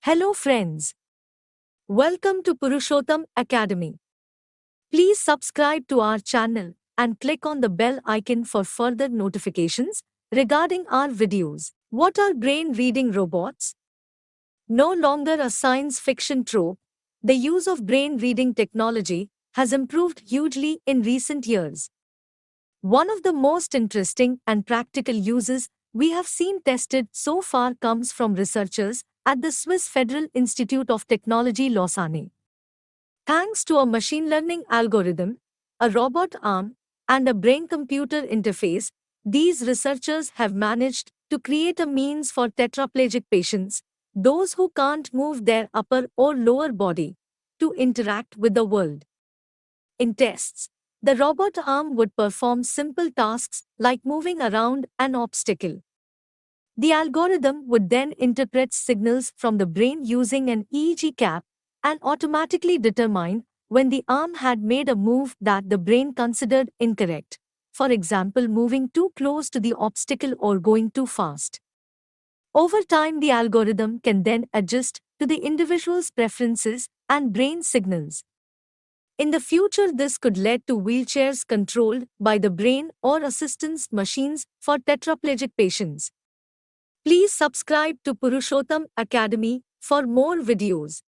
Hello friends. Welcome to Purushotam Academy. Please subscribe to our channel and click on the bell icon for further notifications regarding our videos. What are brain reading robots? No longer a science fiction trope, the use of brain reading technology has improved hugely in recent years. One of the most interesting and practical uses we have seen tested so far comes from researchers at the Swiss Federal Institute of Technology Lausanne. Thanks to a machine learning algorithm, a robot arm, and a brain computer interface, these researchers have managed to create a means for tetraplegic patients, those who can't move their upper or lower body, to interact with the world. In tests, the robot arm would perform simple tasks like moving around an obstacle. The algorithm would then interpret signals from the brain using an EEG cap and automatically determine when the arm had made a move that the brain considered incorrect, for example, moving too close to the obstacle or going too fast. Over time, the algorithm can then adjust to the individual's preferences and brain signals. In the future, this could lead to wheelchairs controlled by the brain or assistance machines for tetraplegic patients. Please subscribe to Purushotam Academy for more videos.